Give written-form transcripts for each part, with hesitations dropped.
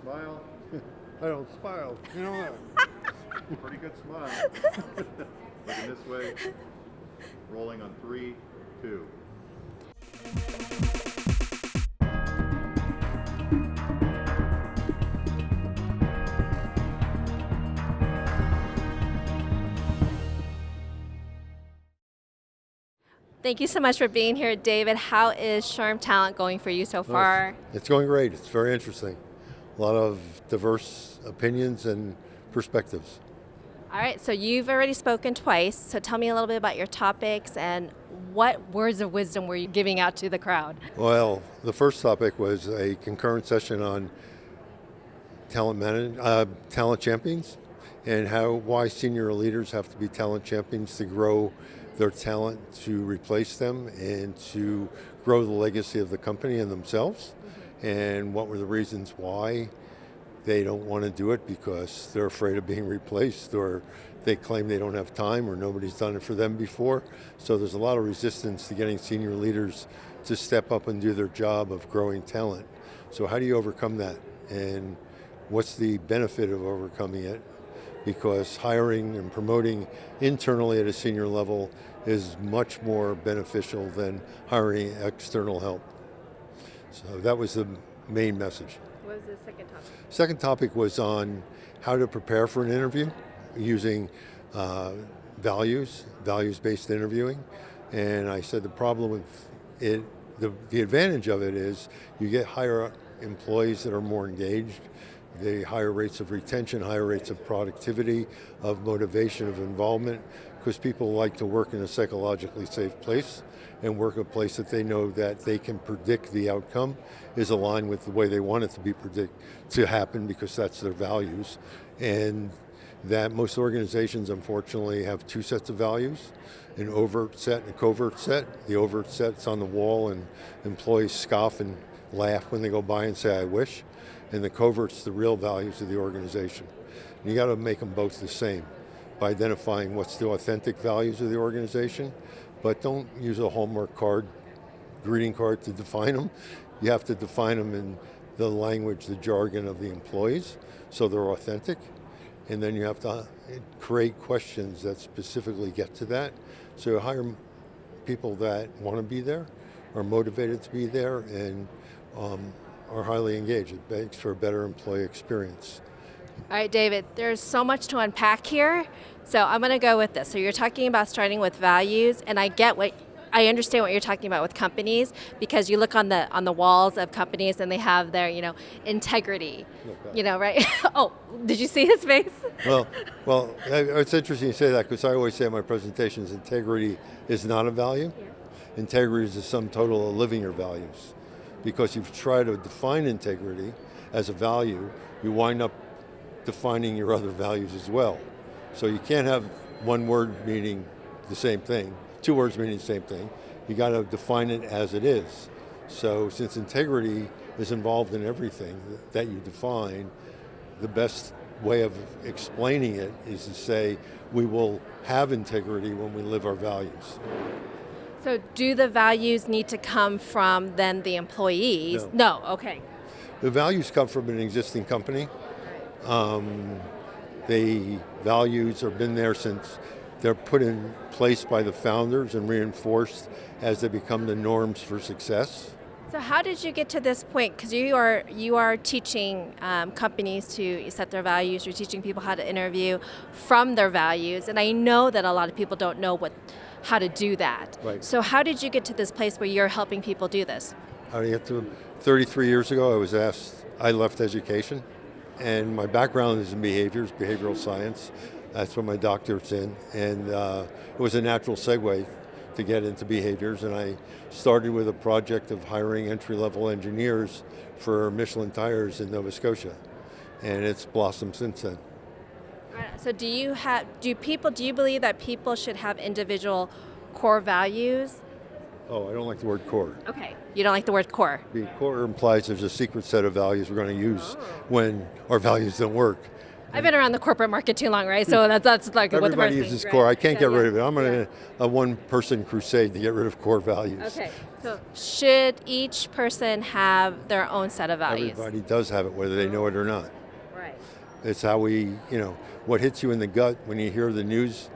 Smile. I don't smile. You know that. Pretty good smile. Looking this way. Rolling on 3, 2. Thank you so much for being here, David. How is SHRM Talent going for you so far? It's going great. It's very interesting. A lot of diverse opinions and perspectives. All right, so you've already spoken twice, so tell me a little bit about your topics and what words of wisdom were you giving out to the crowd? Well, the first topic was a concurrent session on talent champions and why senior leaders have to be talent champions to grow their talent, to replace them, and to grow the legacy of the company and themselves. And what were the reasons why they don't want to do it, because they're afraid of being replaced, or they claim they don't have time, or nobody's done it for them before. So there's a lot of resistance to getting senior leaders to step up and do their job of growing talent. So how do you overcome that? And what's the benefit of overcoming it? Because hiring and promoting internally at a senior level is much more beneficial than hiring external help. So that was the main message. What was the second topic? Second topic was on how to prepare for an interview using values-based interviewing. And I said the problem with it, the advantage of it is you get higher employees that are more engaged, the higher rates of retention, higher rates of productivity, of motivation, of involvement, because people like to work in a psychologically safe place and work a place that they know that they can predict the outcome is aligned with the way they want it to happen, because that's their values. And that most organizations, unfortunately, have two sets of values, an overt set and a covert set. The overt set's on the wall and employees scoff and laugh when they go by and say, I wish. And the covert's the real values of the organization. And you got to make them both the same by identifying what's the authentic values of the organization, but don't use a Hallmark card, greeting card to define them. You have to define them in the language, the jargon of the employees, so they're authentic. And then you have to create questions that specifically get to that. So you hire people that want to be there, are motivated to be there, and are highly engaged. It makes for a better employee experience. All right, David, there's so much to unpack here, so I'm going to go with this. So you're talking about starting with values, and I understand what you're talking about with companies, because you look on the walls of companies and they have their, integrity, right? Oh, did you see his face? Well, it's interesting you say that, because I always say in my presentations, integrity is not a value. Yeah. Integrity is the sum total of living your values. Because if you try to define integrity as a value, you wind up defining your other values as well. So you can't have one word meaning the same thing, two words meaning the same thing. You got to define it as it is. So since integrity is involved in everything that you define, the best way of explaining it is to say we will have integrity when we live our values. So do the values need to come from then the employees? No, okay. The values come from an existing company. The values have been there since they're put in place by the founders and reinforced as they become the norms for success. So how did you get to this point? Because you are teaching companies to set their values. You're teaching people how to interview from their values, and I know that a lot of people don't know how to do that. Right. So how did you get to this place where you're helping people do this? How did I get to 33 years ago, I left education, and my background is in behavioral science. That's what my doctorate's in, and it was a natural segue to get into behaviors, and I started with a project of hiring entry-level engineers for Michelin tires in Nova Scotia, and it's blossomed since then. So do you believe that people should have individual core values? Oh, I don't like the word core. Okay, you don't like the word core. The core implies there's a secret set of values we're going to use when our values don't work. I've been around the corporate market too long, right? So that's like what the Everybody first uses thing, core. right? I can't So, get rid of it. I'm on a one-person crusade to get rid of core values. Okay, so should each person have their own set of values? Everybody does have it, whether they know it or not. Right. It's how we, what hits you in the gut when you hear the news,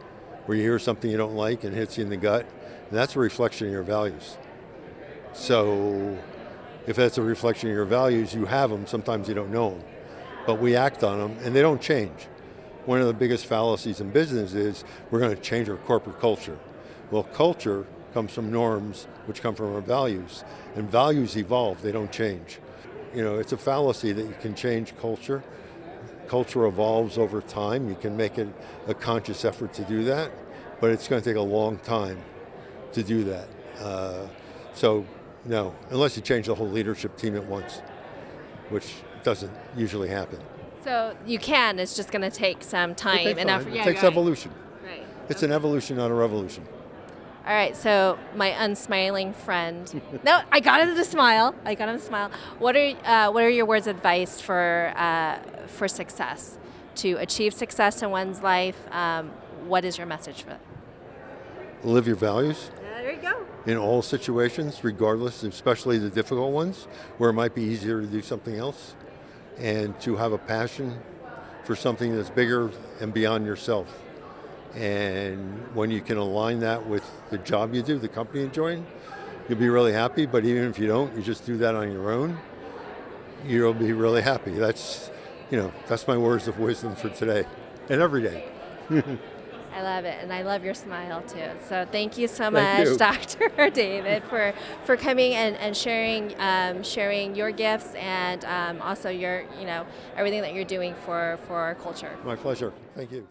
where you hear something you don't like and it hits you in the gut, and that's a reflection of your values. So if that's a reflection of your values, you have them, sometimes you don't know them. But we act on them, and they don't change. One of the biggest fallacies in business is we're going to change our corporate culture. Well, culture comes from norms, which come from our values, and values evolve, they don't change. It's a fallacy that you can change culture. Culture evolves over time. You can make it a conscious effort to do that, but it's going to take a long time to do that. So, no, unless you change the whole leadership team at once, which doesn't usually happen. So you can. It's just going to take some time It takes and time. effort. It takes evolution. Right. It's an evolution, not a revolution. All right. So my unsmiling friend. No, I got him to smile. What are your words of advice for success? To achieve success in one's life, what is your message for that? Live your values There you go. in all situations, regardless, especially the difficult ones, where it might be easier to do something else, and to have a passion for something that's bigger and beyond yourself. And when you can align that with the job you do, the company you join, you'll be really happy. But even if you don't, you just do that on your own, you'll be really happy. That's my words of wisdom for today and every day. I love it, and I love your smile too. So thank you so Thank much, you. Dr. David, for coming and sharing your gifts and also your everything that you're doing for our culture. My pleasure. Thank you.